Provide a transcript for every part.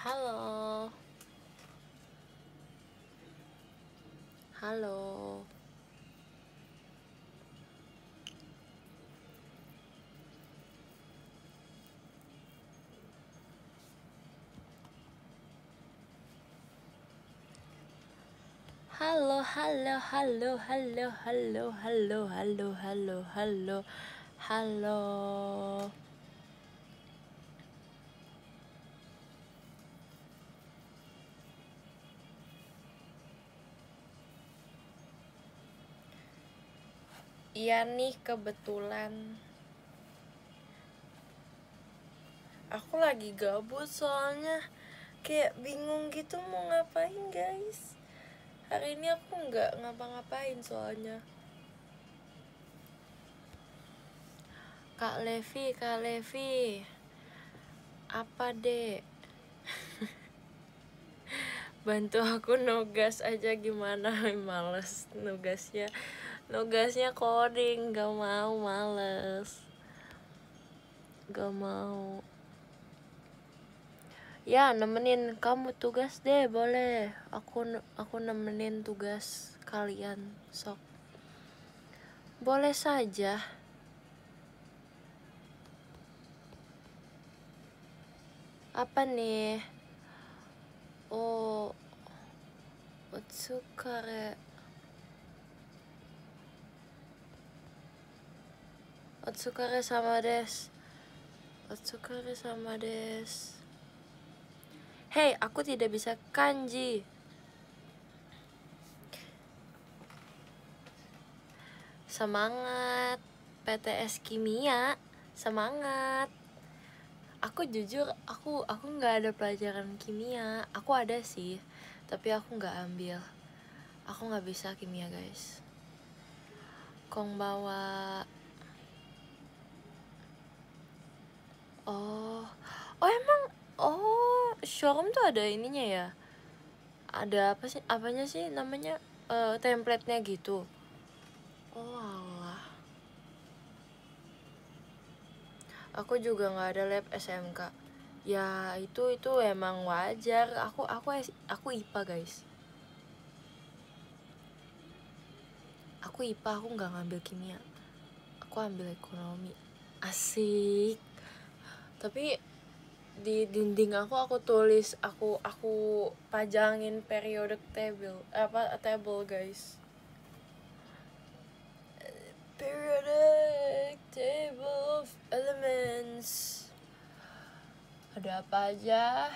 Halo. Halo. Halo, halo, halo, halo, halo, halo, halo, halo, halo, halo. Iya nih, kebetulan aku lagi gabut soalnya kayak bingung gitu mau ngapain guys. Hari ini aku nggak ngapa-ngapain soalnya. Kak Levi, apa dek? Bantu aku nugas aja gimana. Males nugasnya coding, gak mau, males, gak mau. Ya nemenin kamu tugas deh, boleh. Aku nemenin tugas kalian, sok. Boleh saja. Apa nih? Oh, Otsukare. Otsukare sama des. Otsukare sama des. Hey, aku tidak bisa kanji. Semangat PTS Kimia, semangat. Aku jujur, aku nggak ada pelajaran kimia. Aku ada sih, tapi aku nggak ambil. Aku nggak bisa kimia guys. Kong bawa. Oh emang, showroom tuh ada ininya ya? Ada apa sih? Apanya sih namanya? Template-nya gitu. Oh alah. Aku juga nggak ada lab SMK. Ya itu emang wajar. Aku IPA guys. Aku IPA, aku nggak ngambil kimia. Aku ambil ekonomi. Asik. Tapi di dinding aku tulis, aku pajangin periodic table, table guys. Periodic table of elements. Ada apa aja?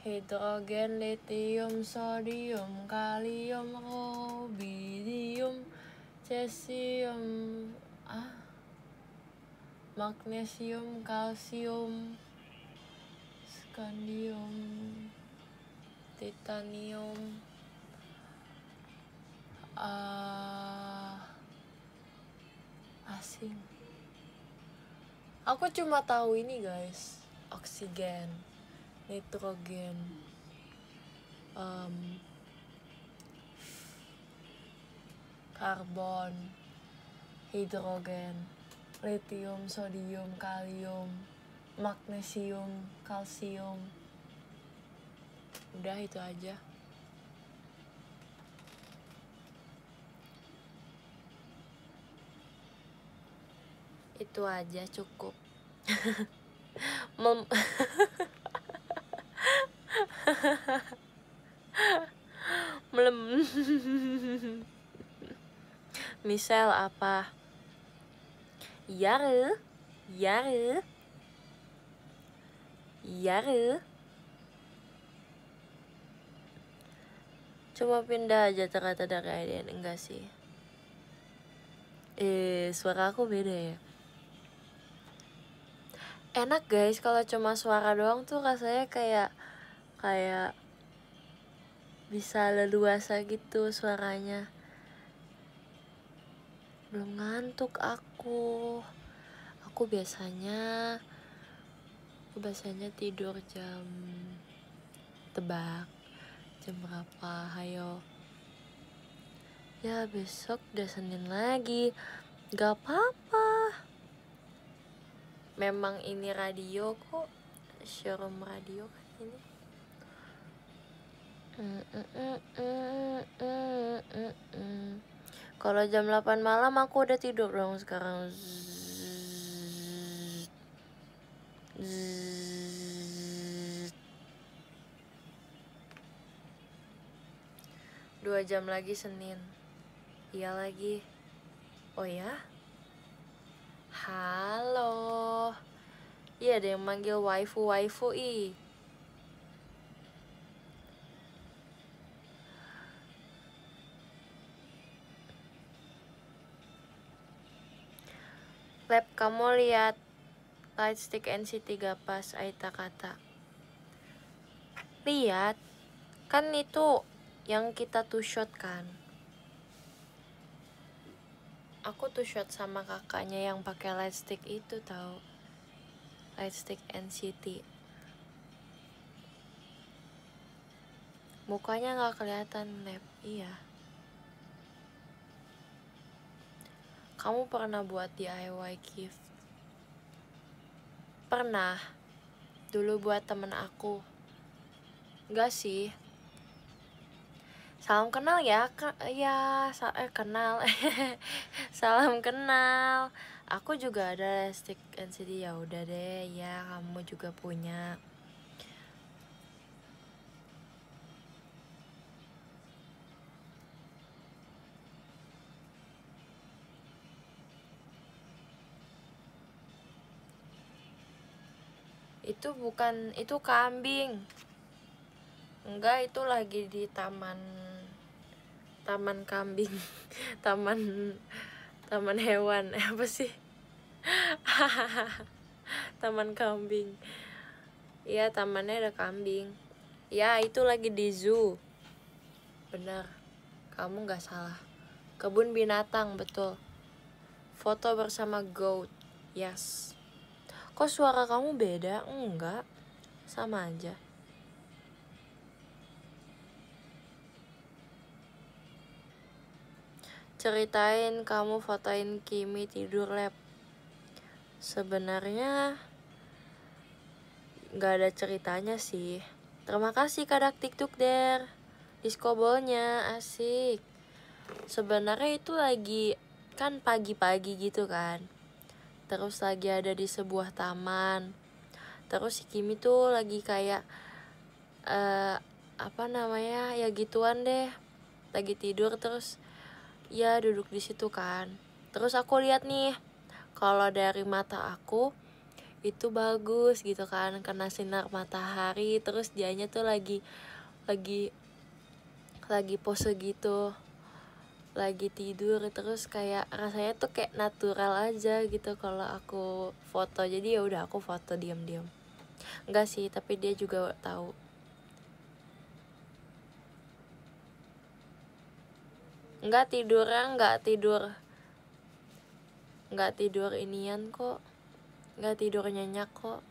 Hidrogen, lithium, sodium, kalium, rubidium, cesium, magnesium, kalsium, scandium, titanium, asing. Aku cuma tahu ini guys, oksigen, nitrogen, karbon, hidrogen, lithium, sodium, kalium, magnesium, kalsium. Udah itu aja. Itu aja cukup. Melem. Misal apa? Yare. Coba pindah aja ternyata dari IDN. Enggak sih. Suara aku beda ya. Enak guys kalau cuma suara doang tuh rasanya kayak bisa leluasa gitu suaranya. Belum ngantuk aku. Aku biasanya tidur jam, tebak jam berapa? Hayo. Ya besok udah Senin lagi. Gak apa-apa. Memang ini radio kok, showroom radio kan. ini. Kalau jam 8 malam aku udah tidur dong sekarang. 2 jam lagi Senin. Iya lagi. Oh ya? Halo. Iya ada yang manggil waifu ih. Lab, kamu lihat Lightstick NCT gak pas Aita kata? Lihat. Kan itu yang kita two shot kan. Aku two shot sama kakaknya yang pakai lightstick itu tahu. Lightstick NCT. Mukanya nggak kelihatan, Lab. Iya. Kamu pernah buat DIY gift? Pernah. Dulu buat temen aku. Enggak sih. Salam kenal ya. Kenal. Salam kenal. Aku juga ada stick NCT, ya udah deh. Ya, kamu juga punya. Itu bukan, itu kambing. Enggak, itu lagi di taman kambing. taman hewan. Apa sih? Taman kambing. Iya, tamannya ada kambing. Ya, itu lagi di zoo. Benar. Kamu nggak salah. Kebun binatang, betul. Foto bersama goat. Yes. Kok suara kamu beda? Enggak. Sama aja. Ceritain kamu fotoin Kimi tidur, Lab. Sebenarnya nggak ada ceritanya sih. Terima kasih Kadak TikTok der. Disco ballnya asik. Sebenarnya itu lagi kan pagi-pagi gitu kan. Terus lagi ada di sebuah taman. Terus si Kimi tuh lagi kayak apa namanya, ya gituan deh. Lagi tidur terus ya duduk di situ kan. Terus aku lihat nih, kalau dari mata aku itu bagus gitu kan, kena sinar matahari. Terus dianya tuh lagi pose gitu, lagi tidur. Terus kayak rasanya tuh kayak natural aja gitu kalau aku foto. Jadi ya udah aku foto diam-diam. Enggak sih, tapi dia juga tahu. Enggak tidur inian kok. Enggak tidur nyenyak kok.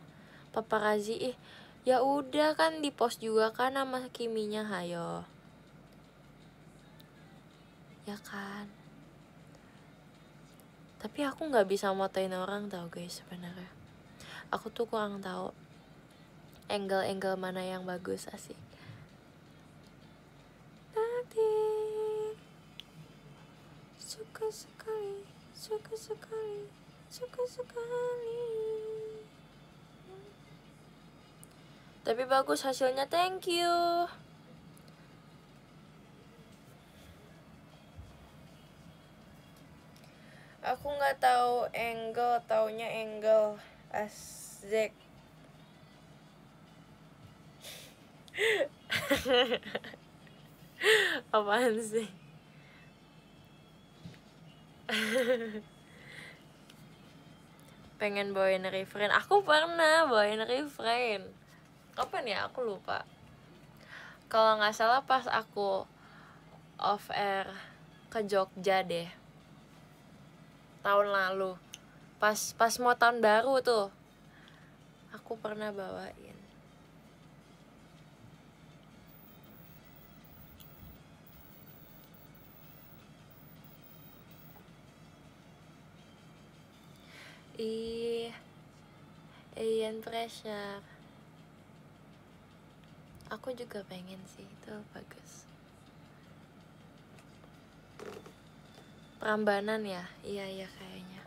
Paparazi ya udah kan di post juga kan sama Kiminya, hayo. Ya kan. Tapi aku nggak bisa motoin orang tau guys sebenarnya. Aku tuh kurang tahu angle mana yang bagus, asik. Nanti suka sekali. Tapi bagus hasilnya, thank you. Aku nggak tahu angle, taunya angle asik. Apaan sih? Pengen bawain refrain. Aku pernah bawain refrain. Kapan ya? Aku lupa. Kalau nggak salah pas aku off air ke Jogja deh. Tahun lalu. Pas mau tahun baru tuh. Aku pernah bawain. Ian pressure. Aku juga pengen sih, itu bagus. Prambanan ya? Iya kayaknya.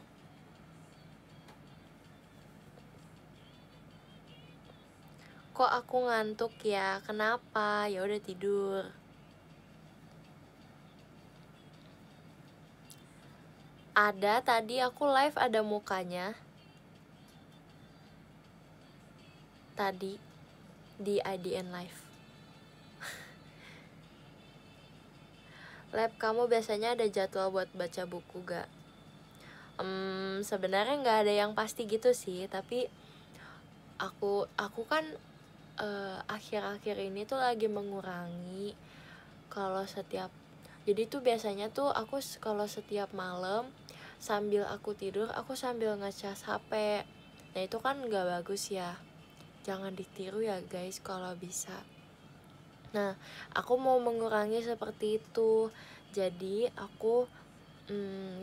Kok aku ngantuk ya? Kenapa? Ya udah tidur. Ada tadi aku live ada mukanya. Tadi di IDN live. Lab kamu biasanya ada jadwal buat baca buku gak? Sebenarnya nggak ada yang pasti gitu sih, tapi aku kan akhir-akhir ini tuh lagi mengurangi. Kalau setiap, jadi tuh biasanya tuh aku kalau setiap malam sambil aku tidur aku sambil ngecas HP. Nah itu kan nggak bagus ya, jangan ditiru ya guys kalau bisa. Nah aku mau mengurangi seperti itu, jadi aku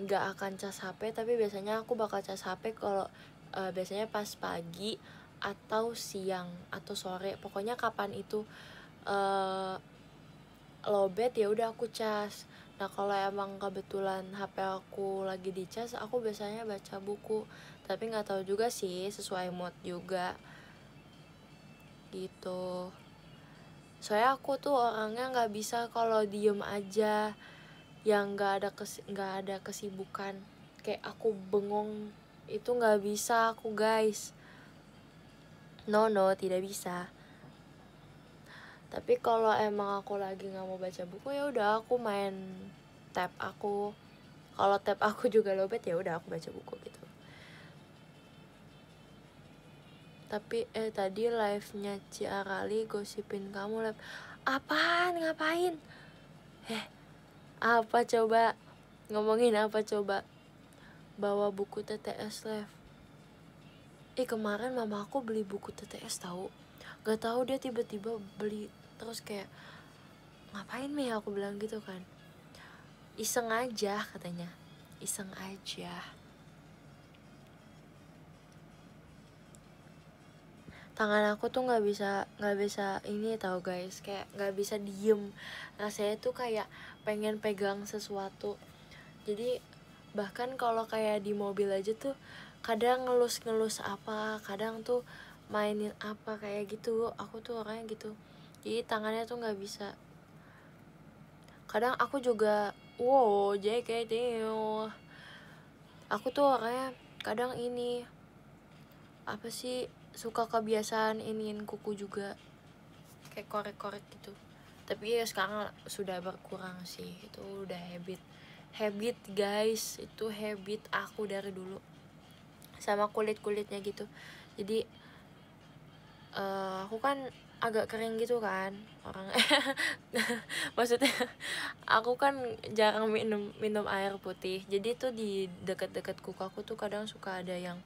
nggak akan cas HP, tapi biasanya aku bakal cas HP kalau biasanya pas pagi atau siang atau sore, pokoknya kapan itu lowbat ya udah aku cas. Nah kalau emang kebetulan HP aku lagi dicas, aku biasanya baca buku, tapi nggak tahu juga sih, sesuai mood juga gitu. Soalnya aku tuh orangnya nggak bisa kalau diem aja, yang nggak ada kesibukan, kayak aku bengong, itu nggak bisa aku guys. No tidak bisa. Tapi kalau emang aku lagi nggak mau baca buku, ya udah aku main tab aku. Kalau tab aku juga lowbat, ya udah aku baca buku gitu. Tapi tadi live-nya Ciarali gosipin kamu live. Apaan? Ngapain? Apa coba? Ngomongin apa coba? Bawa buku TTS live. Kemarin mama aku beli buku TTS tahu. Gak tahu dia tiba-tiba beli, terus kayak ngapain Mei, aku bilang gitu kan. Iseng aja katanya. Iseng aja. Tangan aku tuh nggak bisa ini tahu guys, kayak nggak bisa diem. Rasanya tuh kayak pengen pegang sesuatu. Jadi bahkan kalau kayak di mobil aja tuh kadang ngelus apa, kadang tuh mainin apa kayak gitu. Aku tuh orangnya gitu, jadi tangannya tuh nggak bisa. Kadang aku juga JKT, aku tuh orangnya kadang ini apa sih, suka kebiasaan iniin kuku juga, kayak korek-korek gitu. Tapi ya sekarang sudah berkurang sih, itu udah habit guys, itu habit aku dari dulu sama kulitnya gitu. Jadi aku kan agak kering gitu kan orang. Maksudnya aku kan jarang minum air putih, jadi tuh di deket-deket kuku aku tuh kadang suka ada yang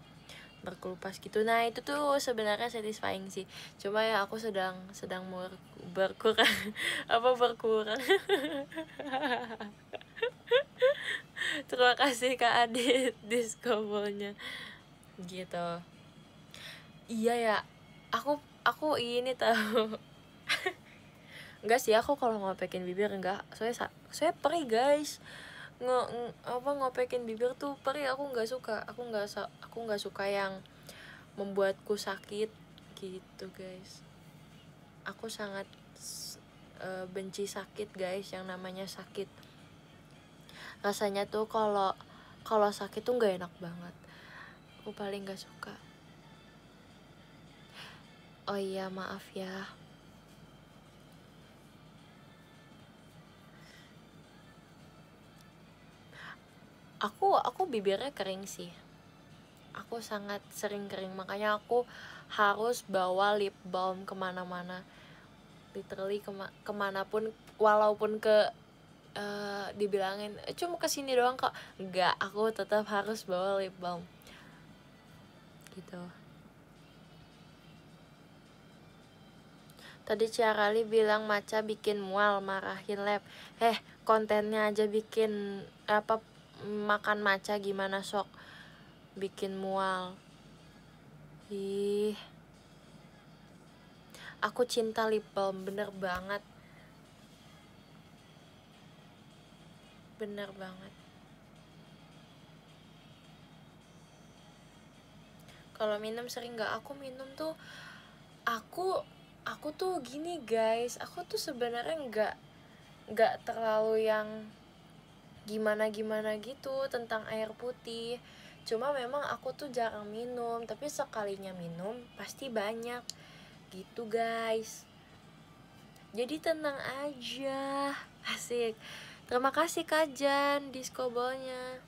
berkelupas gitu. Nah itu tuh sebenarnya satisfying sih, cuma ya aku sedang berkurang berkurang. Terima kasih Kak Adit discovernya gitu. Iya ya, aku ini tahu. Enggak sih, aku kalau ngopekin bibir enggak, saya perih guys. Ngopekin bibir tuh perih, aku nggak suka. Aku nggak suka yang membuatku sakit gitu guys. Aku sangat benci sakit guys, yang namanya sakit. Rasanya tuh kalau sakit tuh nggak enak banget. Aku paling nggak suka. Oh iya maaf ya. Aku bibirnya kering sih. Aku sangat sering kering, makanya aku harus bawa lip balm kemana-mana. Literally kemanapun, walaupun dibilangin cuma kesini doang kok, enggak, aku tetap harus bawa lip balm gitu. Tadi Ciarali bilang Maca bikin mual, marahin lab. Kontennya aja bikin makan maca, gimana sok bikin mual. Ih, Aku cinta lip balm, bener banget. Bener banget. Kalau minum sering nggak? Aku minum tuh, aku tuh gini guys, aku tuh sebenarnya nggak terlalu yang gimana gimana gitu tentang air putih. Cuma memang aku tuh jarang minum, tapi sekalinya minum pasti banyak gitu guys. Jadi tenang aja. Asik. Terima kasih Kak Jan diskobolnya.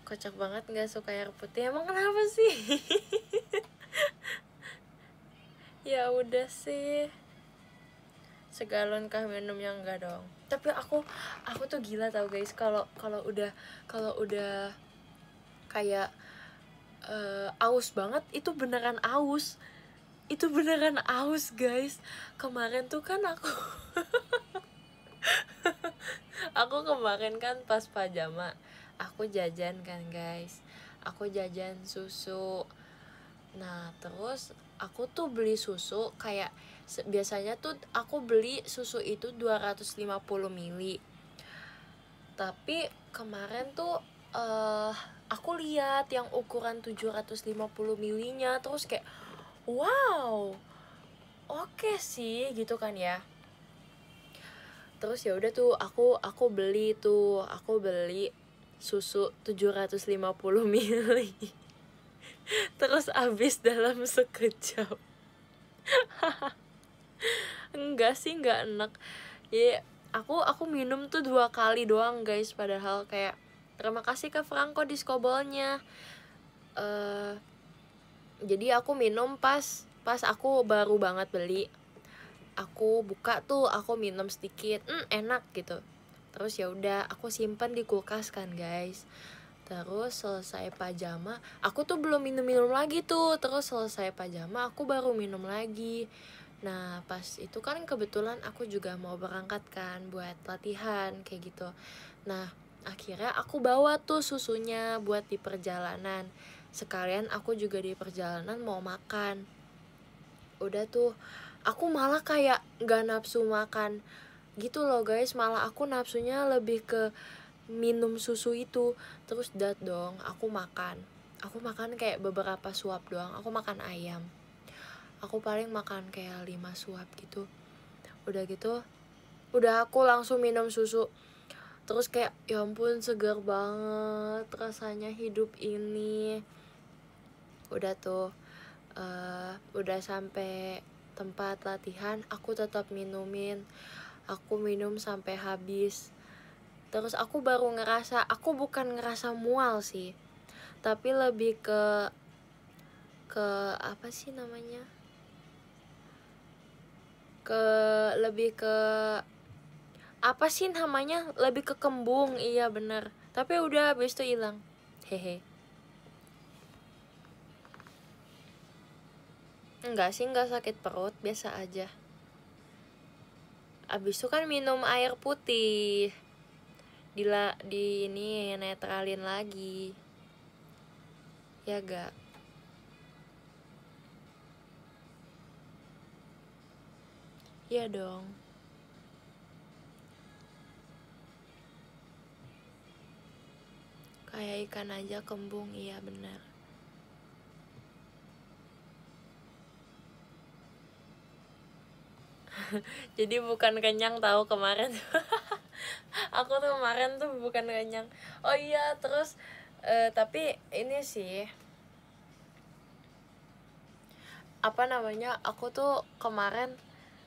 Kocak banget gak suka air putih. Emang kenapa sih? Ya udah sih. Segalon kah minumnya? Enggak dong. Tapi aku tuh gila tau guys, kalau udah kayak aus banget, itu beneran aus. Itu beneran aus guys. Kemarin tuh kan aku kemarin kan pas pajama, aku jajan kan guys, aku jajan susu. Nah terus aku tuh beli susu kayak biasanya tuh aku beli susu itu 250 ml. Tapi kemarin tuh aku lihat yang ukuran 750 ml-nya, terus kayak wow, oke sih gitu kan ya. Terus ya udah tuh aku beli susu 750 ml. Terus habis dalam sekejap. Enggak sih, enggak enak. Ya aku minum tuh 2 kali doang guys, padahal kayak terima kasih ke Franco diskobolnya. Jadi aku minum pas aku baru banget beli. Aku buka tuh, aku minum sedikit, enak gitu. Terus ya udah aku simpan di kulkas kan guys. Terus selesai pajama, aku tuh belum minum lagi tuh. Terus selesai pajama aku baru minum lagi. Nah pas itu kan kebetulan aku juga mau berangkat kan buat latihan kayak gitu. Nah akhirnya aku bawa tuh susunya buat di perjalanan. Sekalian aku juga di perjalanan mau makan. Udah tuh aku malah kayak gak nafsu makan gitu loh guys. Malah aku nafsunya lebih ke minum susu itu. Terus dong aku makan kayak beberapa suap doang. Aku makan ayam, aku paling makan kayak 5 suap gitu. Udah gitu udah aku langsung minum susu. Terus kayak ya ampun segar banget rasanya hidup ini. Udah tuh udah sampai tempat latihan, aku tetap minumin. Aku minum sampai habis. Terus aku baru ngerasa, aku bukan ngerasa mual sih, tapi lebih ke apa sih namanya, lebih ke apa sih namanya, lebih ke kembung. Iya bener, tapi udah habis itu hilang. Hehe. Enggak sih, enggak sakit perut, biasa aja. Abis itu kan minum air putih, di ini netralin lagi, ya gak? Iya dong. Kayak ikan aja kembung, iya benar. Jadi bukan kenyang tahu kemarin. Aku tuh kemarin tuh bukan kenyang. Oh iya, terus tapi ini sih apa namanya, aku tuh kemarin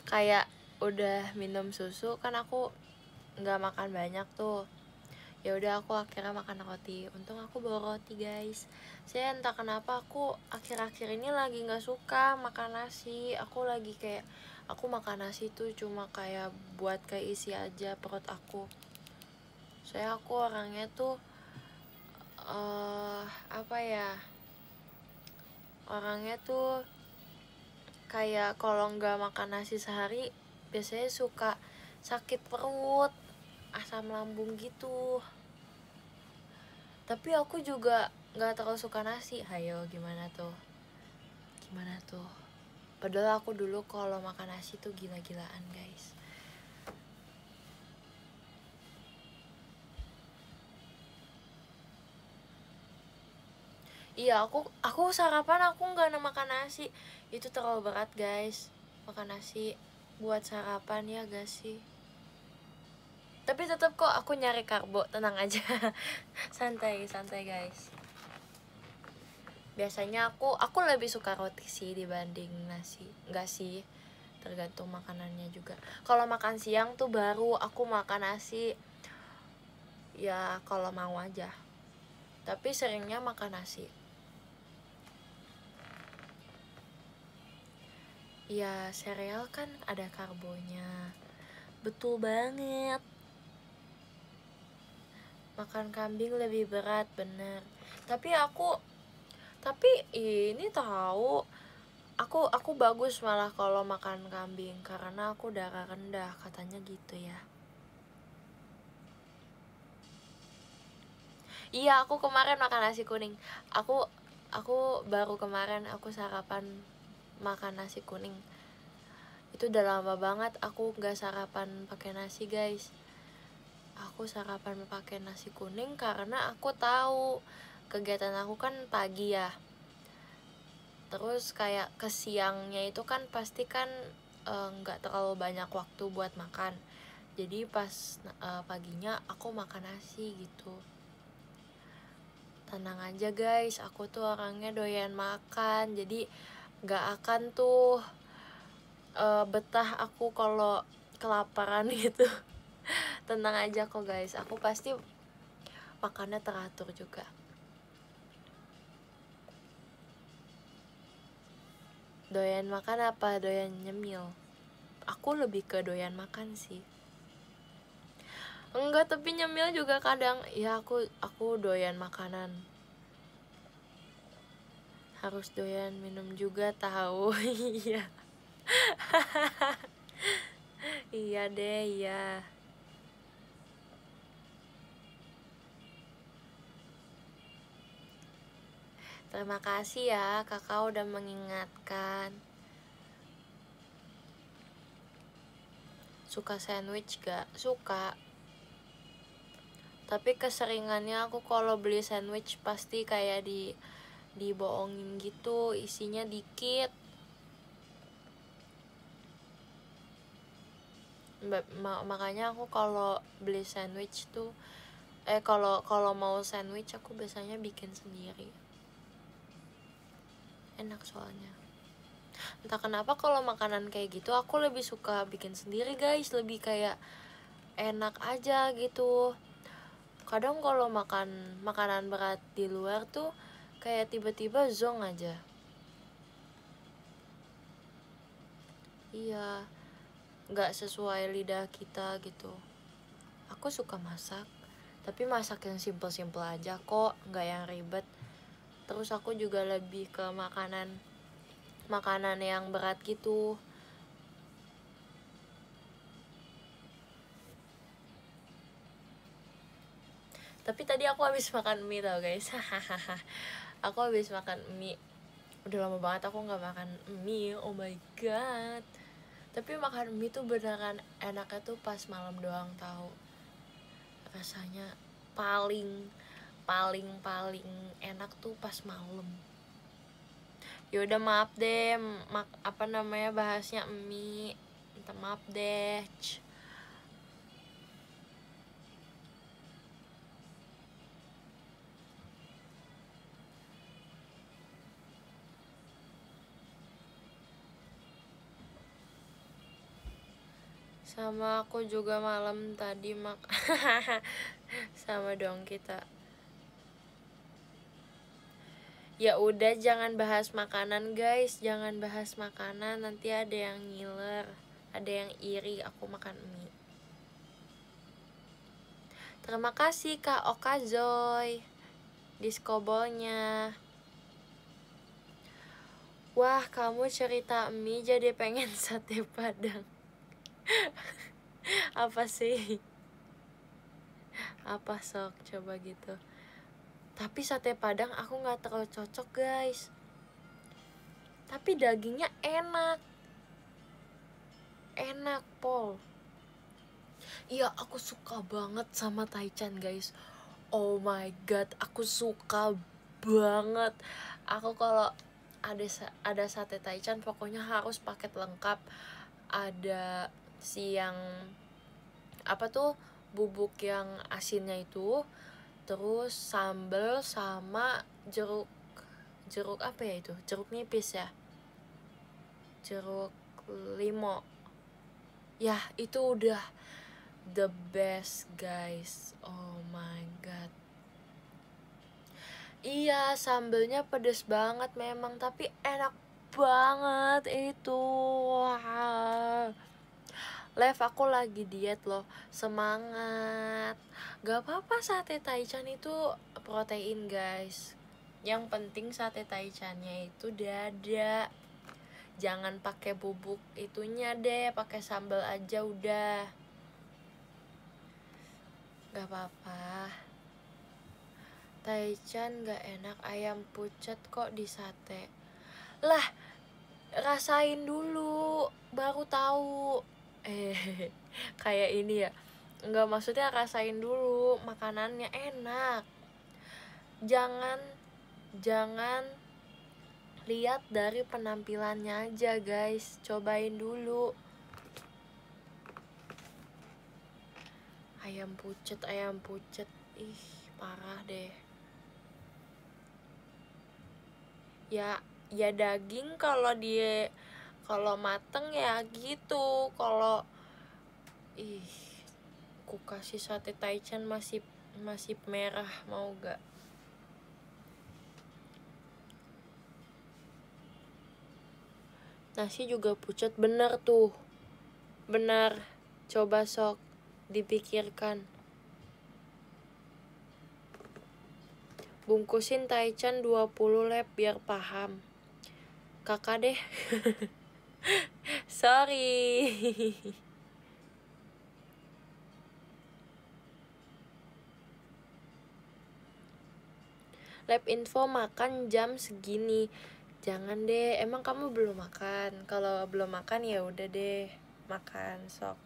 kayak udah minum susu kan, aku nggak makan banyak tuh. Ya udah aku akhirnya makan roti. Untung aku bawa roti guys. Saya entah kenapa aku akhir-akhir ini lagi nggak suka makan nasi. Aku lagi kayak aku makan nasi tuh cuma kayak buat keisi aja perut aku. Saya aku orangnya tuh apa ya, orangnya tuh kayak kalau nggak makan nasi sehari biasanya suka sakit perut. asam lambung gitu. Tapi aku juga nggak terlalu suka nasi. Hayo, gimana tuh? Padahal aku dulu kalau makan nasi tuh gila-gilaan, guys. Iya, aku sarapan aku nggak makan nasi. Itu terlalu berat, guys. Makan nasi buat sarapan, ya gak sih? Tapi tetap kok aku nyari karbo, tenang aja. santai guys. Biasanya aku lebih suka roti sih dibanding nasi. Enggak sih, tergantung makanannya juga. Kalau makan siang tuh baru aku makan nasi, ya kalau mau aja. Tapi seringnya makan nasi. Ya sereal kan ada karbonya. Betul banget. Makan kambing lebih berat, bener. Tapi ini tahu, aku bagus malah kalau makan kambing karena aku darah rendah, katanya gitu ya. Iya, aku kemarin makan nasi kuning. Aku baru kemarin aku sarapan makan nasi kuning. Itu udah lama banget aku nggak sarapan pakai nasi, guys. Aku sarapan pakai nasi kuning karena aku tahu kegiatan aku kan pagi ya. Terus kayak ke siangnya itu kan pasti kan nggak terlalu banyak waktu buat makan. Jadi pas paginya aku makan nasi gitu. Tenang aja guys, aku tuh orangnya doyan makan. Jadi nggak akan tuh betah aku kalau kelaparan gitu. Tenang aja kok guys, aku pasti makannya teratur juga. Doyan makan apa doyan nyemil? Aku lebih ke doyan makan sih. Enggak, tapi nyemil juga kadang. Ya aku doyan makanan. Harus doyan minum juga tahu. Iya. Iya deh, iya. Terima kasih ya, kakak udah mengingatkan. Suka sandwich gak? Suka. Tapi keseringannya aku kalau beli sandwich pasti kayak dibohongin gitu, isinya dikit. Makanya aku kalau beli sandwich tuh kalau mau sandwich aku biasanya bikin sendiri. Enak soalnya. Entah kenapa kalau makanan kayak gitu aku lebih suka bikin sendiri guys, lebih kayak enak aja gitu. Kadang kalau makan makanan berat di luar tuh kayak tiba-tiba zonk aja. Iya, nggak sesuai lidah kita gitu. Aku suka masak, tapi masak yang simple-simple aja kok, nggak yang ribet. Terus aku juga lebih ke makanan yang berat gitu. Tapi tadi aku habis makan mie tau guys. Aku habis makan mie. Udah lama banget aku nggak makan mie. Oh my god. Tapi makan mie tuh beneran enaknya tuh pas malam doang tahu. Rasanya paling enak tuh pas malam. Yaudah maaf deh, bahasnya mie. Minta maaf deh. Sama aku juga malam tadi sama dong kita. Ya udah jangan bahas makanan guys, jangan bahas makanan, nanti ada yang ngiler, ada yang iri aku makan mie. Terima kasih Kak Okazoy diskobolnya. Wah, kamu cerita mie jadi pengen sate padang. Apa sih? Apa sok coba gitu. Tapi sate Padang aku nggak terlalu cocok guys. Tapi dagingnya enak Pol. Iya aku suka banget sama Taichan guys. Oh my god, aku suka banget. Aku kalau ada sate Taichan pokoknya harus paket lengkap. Ada si yang apa tuh, bubuk yang asinnya itu, terus sambal sama jeruk apa ya itu, jeruk nipis ya, jeruk limo ya, itu udah the best guys. Oh my god. Iya sambelnya pedes banget memang, tapi enak banget itu. Wah. Lev, aku lagi diet loh, semangat. Gak apa-apa sate Taichan itu protein guys. Yang penting sate Taichannya itu dada. Jangan pakai bubuk itunya deh, pakai sambal aja udah. Gak apa-apa. Taichan gak enak ayam pucet kok di sate. Lah, rasain dulu baru tahu. Kayak ini ya. Enggak, maksudnya rasain dulu makanannya enak. Jangan lihat dari penampilannya aja guys, cobain dulu. Ayam pucet, ih parah deh. Ya daging kalau mateng ya gitu. Kalau aku kasih sate Taichan masih merah, mau gak? Nasi juga pucet, bener tuh, bener. Coba sok dipikirkan. Bungkusin Taichan 20 lep biar paham. Kakak deh. Sorry. Lab info makan jam segini. Jangan deh, emang kamu belum makan? Kalau belum makan ya udah deh, makan sok.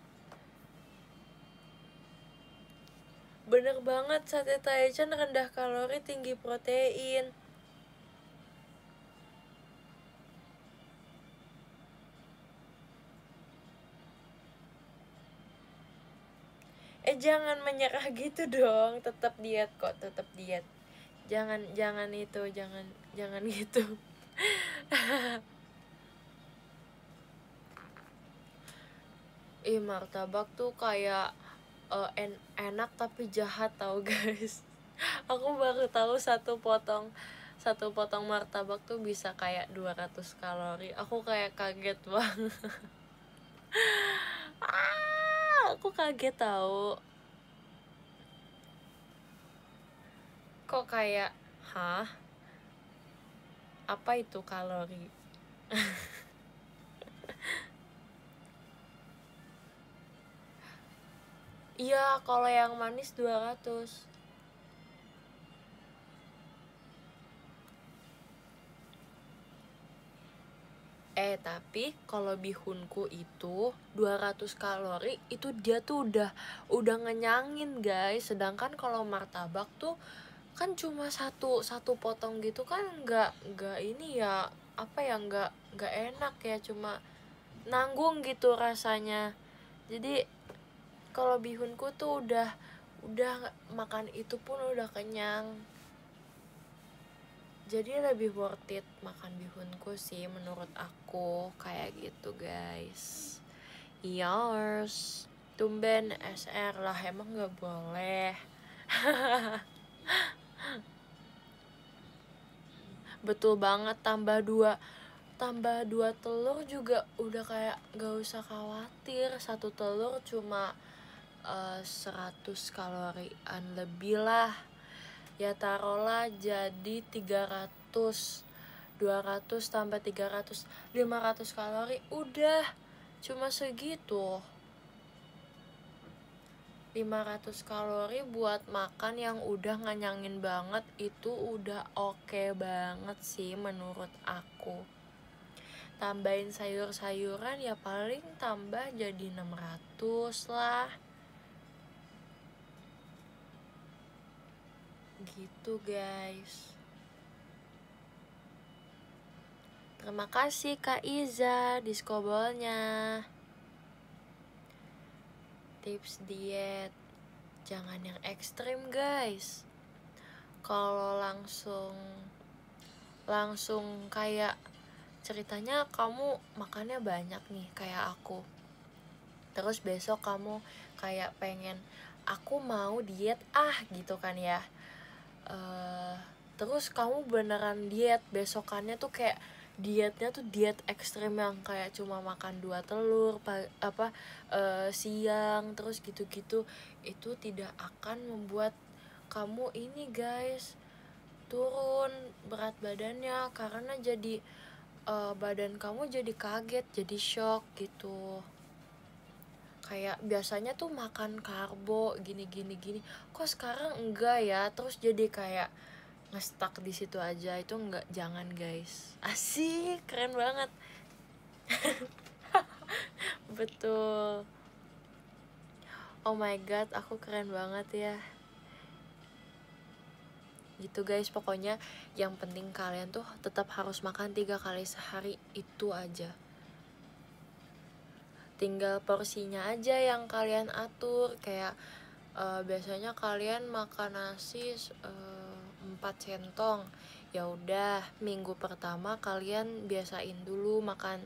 Bener banget, sate Taichan rendah kalori, tinggi protein. Jangan menyerah gitu dong, tetap diet kok, tetap diet. Jangan gitu. Martabak tuh kayak enak tapi jahat tau guys. Aku baru tahu satu potong martabak tuh bisa kayak 200 kalori. Aku kayak kaget banget. Aku kaget tahu. Kok kayak, hah? Apa itu kalori? Iya, kalau yang manis 200. Tapi kalau bihunku itu 200 kalori itu dia tuh udah ngenyangin guys. Sedangkan kalau martabak tuh kan cuma satu potong gitu kan, nggak ini ya, apa ya, nggak enak ya, cuma nanggung gitu rasanya. Jadi kalau bihunku tuh udah makan itu pun udah kenyang. Jadi lebih worth it makan bihunku sih menurut aku, kayak gitu guys. Yours, tumben SR lah, emang nggak boleh. Betul banget, tambah dua telur juga udah kayak gak usah khawatir. Satu telur cuma 100 kalorian lebih lah. Ya taruhlah jadi 300, 200 tambah 300, 500 kalori, udah cuma segitu. 500 kalori buat makan yang udah nganyangin banget itu udah oke banget sih menurut aku. Tambahin sayur-sayuran ya paling tambah jadi 600 lah. Gitu guys. Terima kasih Kak Iza diskobolnya. Tips diet, jangan yang ekstrim guys. Kalau langsung kayak ceritanya kamu makannya banyak nih kayak aku, terus besok kamu kayak pengen aku mau diet gitu kan ya, terus kamu beneran diet, besokannya tuh kayak dietnya tuh diet ekstrim yang kayak cuma makan 2 telur siang terus gitu-gitu, itu tidak akan membuat kamu ini guys turun berat badannya, karena jadi badan kamu jadi kaget, jadi shock gitu. Kayak biasanya tuh makan karbo gini kok sekarang enggak ya, terus jadi kayak ngestak di situ aja. Itu enggak, jangan guys. Asik, keren banget. Betul. Oh my god, aku keren banget ya. Gitu guys, pokoknya yang penting kalian tuh tetap harus makan 3 kali sehari, itu aja. Tinggal porsinya aja yang kalian atur. Kayak biasanya kalian makan nasi 4 centong. Ya udah, minggu pertama kalian biasain dulu makan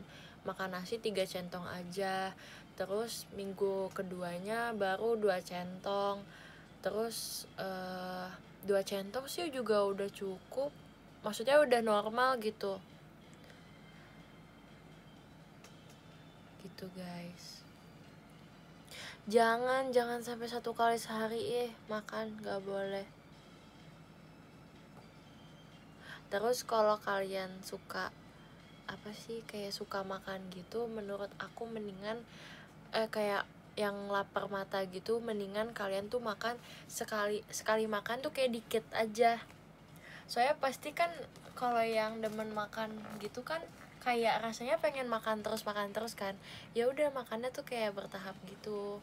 nasi 3 centong aja. Terus minggu keduanya baru 2 centong. Terus 2 centong sih juga udah cukup. Maksudnya udah normal gitu. Gitu guys. Jangan sampai 1 kali sehari makan, gak boleh. Terus kalau kalian suka kayak suka makan gitu, menurut aku mendingan kayak yang lapar mata gitu, mendingan kalian tuh makan sekali makan tuh kayak dikit aja. Soalnya pasti kan kalau yang demen makan gitu kan kayak rasanya pengen makan terus kan. Ya udah, makannya tuh kayak bertahap gitu.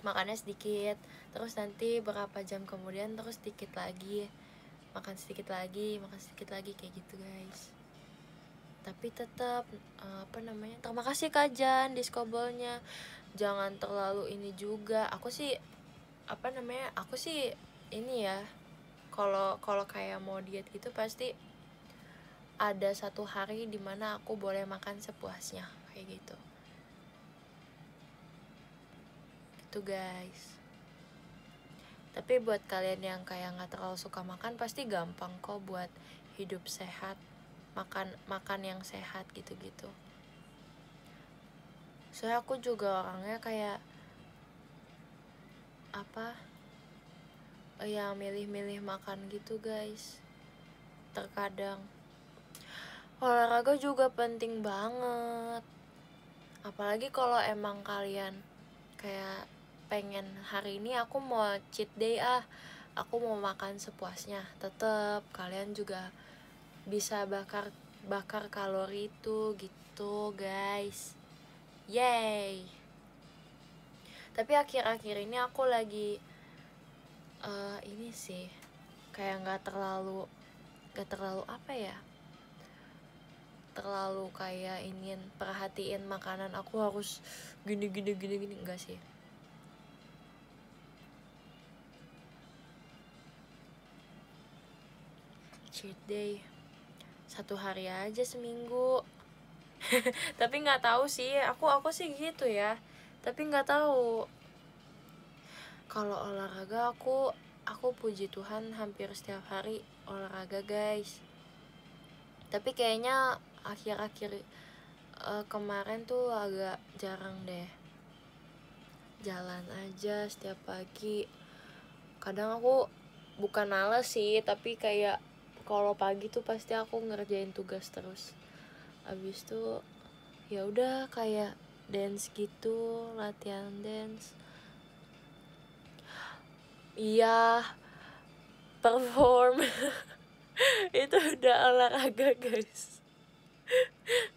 Makannya sedikit, terus nanti berapa jam kemudian terus sedikit lagi, makan sedikit lagi kayak gitu guys. Tapi tetap terima kasih Kak Jan diskobolnya. Jangan terlalu ini juga. Aku sih ini ya, kalau kayak mau diet gitu pasti ada 1 hari dimana aku boleh makan sepuasnya kayak gitu. Gitu guys. Tapi buat kalian yang kayak nggak terlalu suka makan, pasti gampang kok buat hidup sehat, makan yang sehat gitu. Soalnya aku juga orangnya kayak yang milih-milih makan gitu guys. Terkadang olahraga juga penting banget, apalagi kalau emang kalian kayak pengen hari ini aku mau cheat day aku mau makan sepuasnya. Tetap kalian juga bisa bakar kalori itu gitu guys. Yay. Tapi akhir-akhir ini aku lagi ini sih kayak nggak terlalu terlalu kayak ingin perhatiin makanan aku harus gini enggak sih. Cheat day 1 hari aja seminggu. Tapi nggak tahu sih, aku sih gitu ya. Tapi nggak tahu kalau olahraga, aku puji Tuhan hampir setiap hari olahraga guys. Tapi kayaknya akhir-akhir kemarin tuh agak jarang deh. Jalan aja setiap pagi. Kadang aku bukan males sih, tapi kayak kalau pagi tuh pasti aku ngerjain tugas terus. Abis itu ya udah kayak dance gitu, latihan dance. Iya, perform. Itu udah olahraga guys.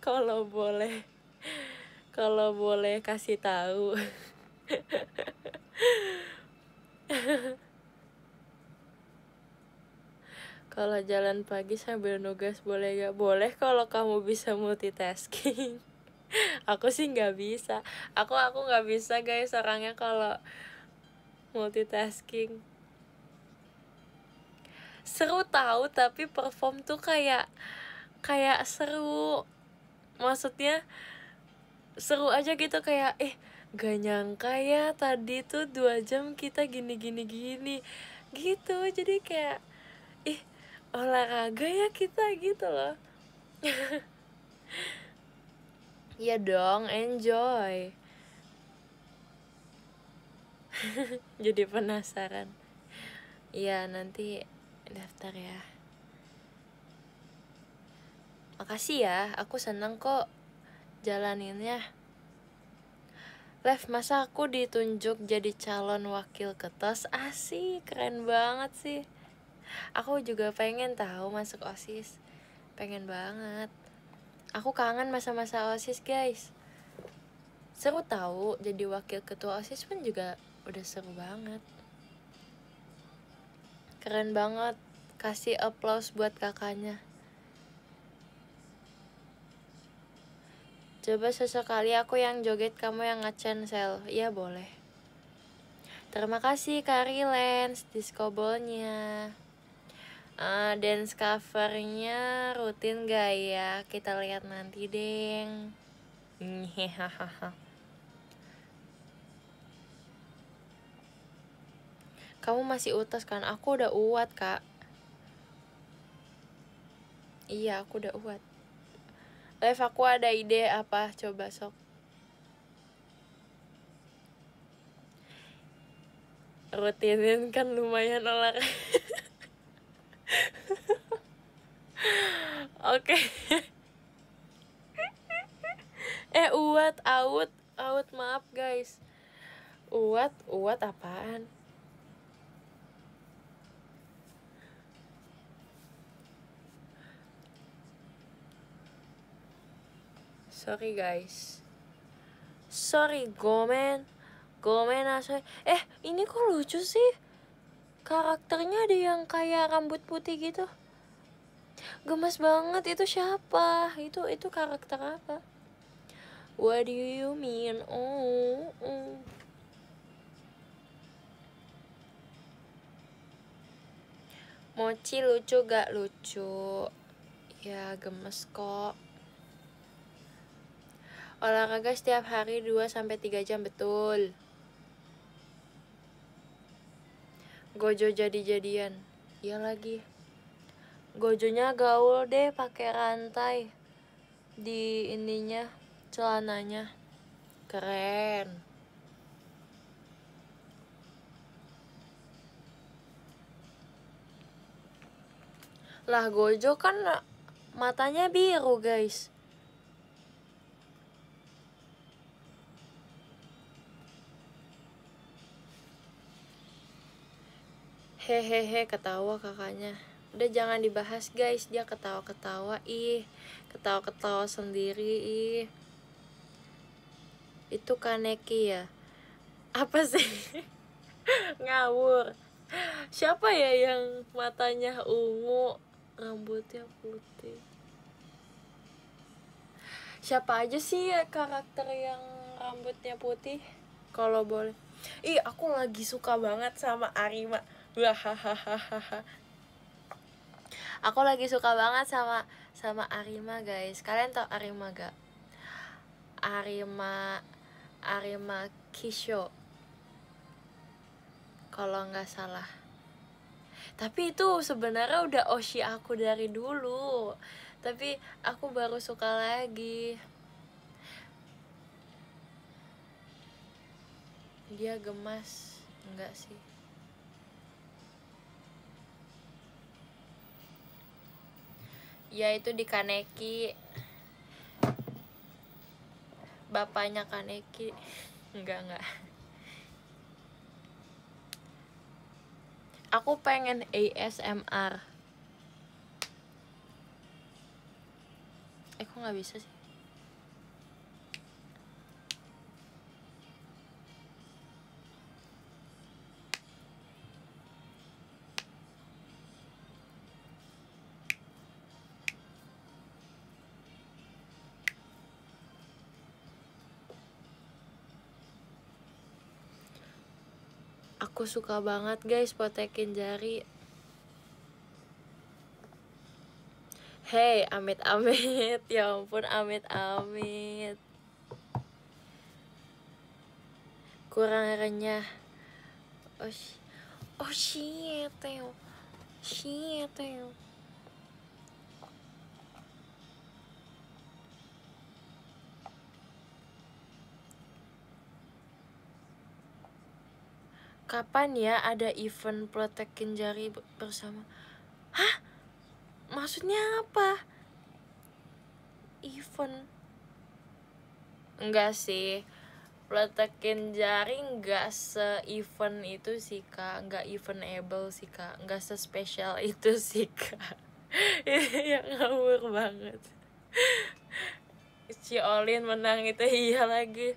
Kalau boleh kasih tahu. Kalau jalan pagi sambil nugas boleh gak? Boleh kalau kamu bisa multitasking. Aku sih nggak bisa. Aku nggak bisa guys orangnya kalau multitasking. Seru tahu, tapi perform tuh kayak seru. Maksudnya seru aja gitu, kayak gak nyangka ya tadi tuh 2 jam kita gini gitu. Jadi kayak olahraga ya kita gitu loh. Iya dong, enjoy. Jadi penasaran. Iya, nanti daftar ya. Makasih ya, aku seneng kok jalaninnya. Lev, masa aku ditunjuk jadi calon wakil ketos? Asik, keren banget sih. Aku juga pengen tahu masuk OSIS. Pengen banget. Aku kangen masa-masa OSIS guys. Seru tahu, jadi wakil ketua OSIS pun juga udah seru banget. Keren banget. Kasih applause buat kakaknya. Coba sesekali aku yang joget, kamu yang nge-cancel. Iya boleh. Terima kasih Kari Lens, disco ball-nya. Dance covernya rutin gak ya? Kita lihat nanti deng. Kamu masih utas kan? Aku udah uat kak. Iya, aku udah uat. Lev, aku ada ide apa? Coba sok. Rutinin kan lumayan olahraga. Oke. Uat, out, maaf guys. Uat apaan? Sorry guys. Sorry, Gomen asoy. Ini kok lucu sih? Karakternya ada yang kayak rambut putih gitu. Gemes banget, itu siapa? Itu karakter apa? What do you mean? Mochi lucu gak lucu? Ya gemes kok. Olahraga setiap hari 2-3 jam, betul. Gojo jadi-jadian. Iya lagi. Gojonya gaul deh, pakai rantai di ininya, celananya. Keren. Lah Gojo kan matanya biru guys. Hehehe, ketawa kakaknya. Udah jangan dibahas guys, dia ketawa-ketawa ketawa-ketawa sendiri Itu Kaneki ya? Apa sih? Ngawur. Siapa ya yang matanya ungu, rambutnya putih? Siapa aja sih ya karakter yang rambutnya putih? Kalau boleh. Aku lagi suka banget sama Arima. Wahahaha. Aku lagi suka banget sama Arima guys. Kalian tau Arima gak? Arima Kisho, kalau nggak salah. Tapi itu sebenarnya udah oshi aku dari dulu. Tapi aku baru suka lagi. Dia gemas, enggak sih? Ya itu di Kaneki. Bapaknya Kaneki. Enggak. Aku pengen ASMR. Kok nggak bisa sih? Aku suka banget guys potekin jari. Hey, amit-amit. Ya ampun, amit-amit. Kurang renyah. Oh shit, Teo. Shit, Teo. Kapan ya ada event protekin jari bersama? Hah? Maksudnya apa? Event? Enggak sih, protekin jari enggak se-event itu sih kak. Enggak eventable sih kak. Enggak se-spesial itu sih kak. Ini yang ngawur banget. Si Olin menang itu, iya lagi,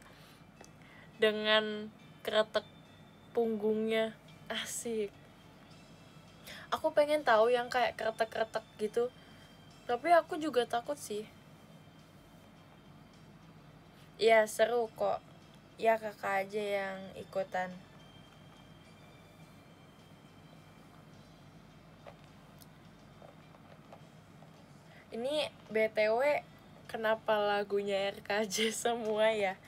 dengan kretek punggungnya. Asik. Aku pengen tahu yang kayak kretek-kretek gitu, tapi aku juga takut sih. Ya seru kok. Ya kakak aja yang ikutan. Ini BTW kenapa lagunya RKJ semua ya?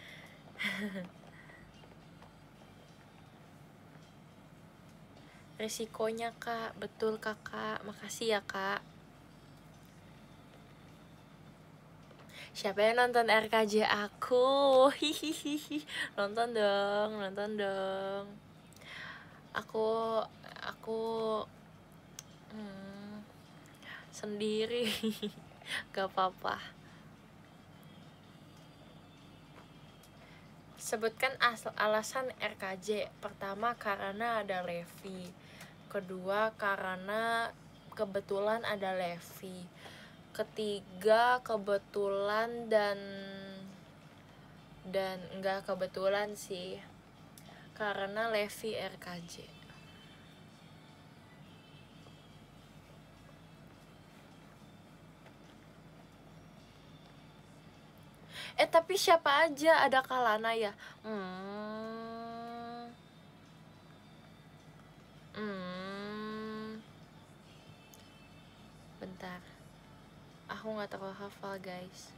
Resikonya kak, betul kakak. Makasih ya kak. Siapa yang nonton RKJ aku? Hihihi. Nonton dong, nonton dong. Aku sendiri. Gak apa-apa. Sebutkan alasan RKJ. Pertama, karena ada Levi. Kedua, karena kebetulan ada Levi. Ketiga, kebetulan dan enggak kebetulan sih, karena Levi RKJ. Tapi siapa aja? Ada Kalana ya? Bentar, aku nggak terlalu hafal guys.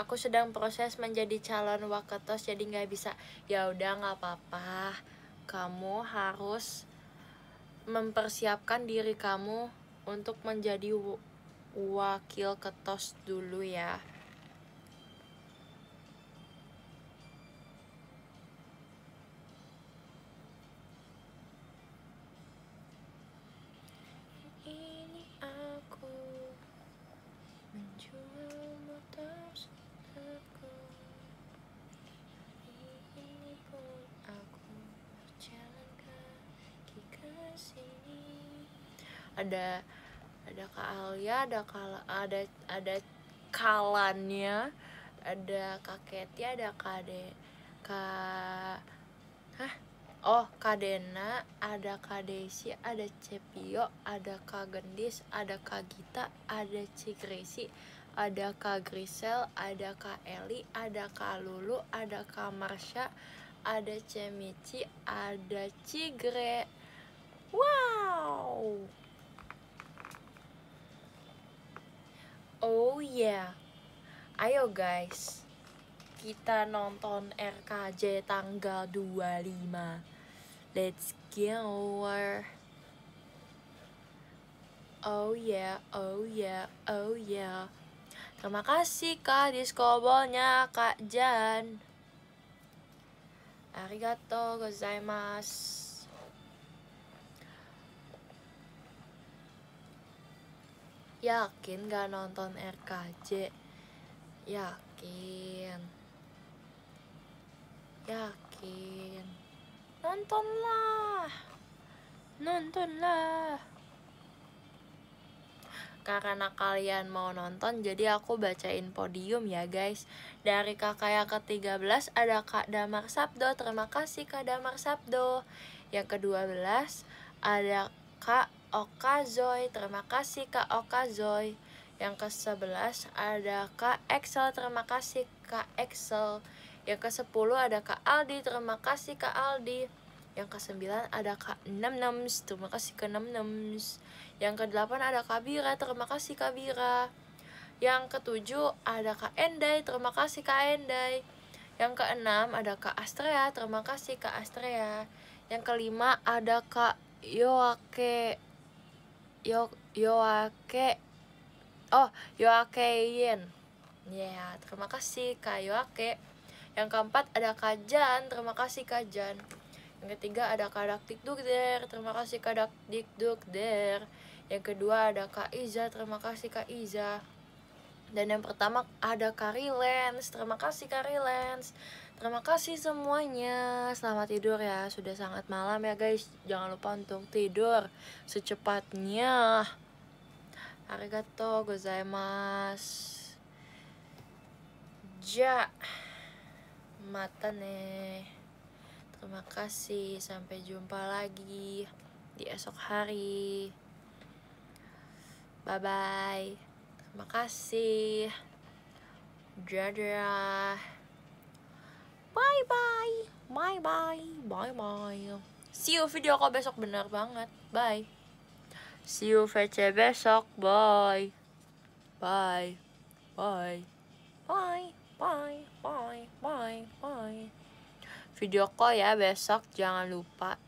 Aku sedang proses menjadi calon waketos, jadi nggak bisa. Ya udah, nggak apa-apa. Kamu harus mempersiapkan diri kamu untuk menjadi wakil ketos dulu ya. Ini aku menjual motor aku. Ini pun aku jalan kaki ke sini. Ada Kak Alia, ada Kalannya, ada Kak Keti, ada Kak Dena, ada Kak Desi, ada Cepio, ada Kak Gendis, ada Kak Gita, ada Cik Resi, ada Kak Grisel, ada Kak Eli, ada Kak Lulu, ada Kak Marsha, ada Cemici, ada Cigre. Wow. Oh yeah. Ayo guys, kita nonton RKJ tanggal 25. Let's go. Oh yeah, oh yeah, oh yeah. Terima kasih Kak diskobolnya Kak Jan. Arigato gozaimasu. Yakin gak nonton RKJ? Yakin. Yakin. Nontonlah. Nontonlah. Karena kalian mau nonton, jadi aku bacain podium ya guys. Dari kakak yang ke-13 ada Kak Damar Sabdo. Terima kasih Kak Damar Sabdo. Yang ke-12 ada Kak Oka Zoy. Terima kasih Kak Oka Zoy. Yang ke-11 ada Kak Excel. Terima kasih Kak Excel. Yang ke-10 ada Kak Aldi. Terima kasih Kak Aldi. Yang ke-9 ada Kak Nemnems. Terima kasih Kak Nemnems. Yang ke-8 ada Kak Bira, terima kasih Kak Bira. Yang ke-7 ada Kak Endai, terima kasih Kak Endai. Yang ke-6 ada Kak Astrea, terima kasih Kak Astrea. Yang ke-5 ada Kak Yoake. Yoakein. Ya, terima kasih Kak Yoake. Yang ke-4 ada Kak Jan, terima kasih Kak Jan. Yang ketiga ada Kak Dakdikdukder, terima kasih Kak Dakdikdukder. Yang kedua ada Kak Iza, terima kasih Kak Iza. Dan yang pertama ada Kak Rilens, terima kasih Kak Rilens. Terima kasih semuanya. Selamat tidur ya, sudah sangat malam ya guys. Jangan lupa untuk tidur secepatnya. Arigato gozaimasu. Ja. Mata nih. Terima kasih, sampai jumpa lagi di esok hari. Bye bye. Terima kasih. Dadah. Bye bye. Bye bye. Bye bye. See you video call besok, bener banget. Bye. See you VC besok. Bye. Bye. Bye. Bye. Bye. Bye. Bye. Bye. Video call ya besok, jangan lupa.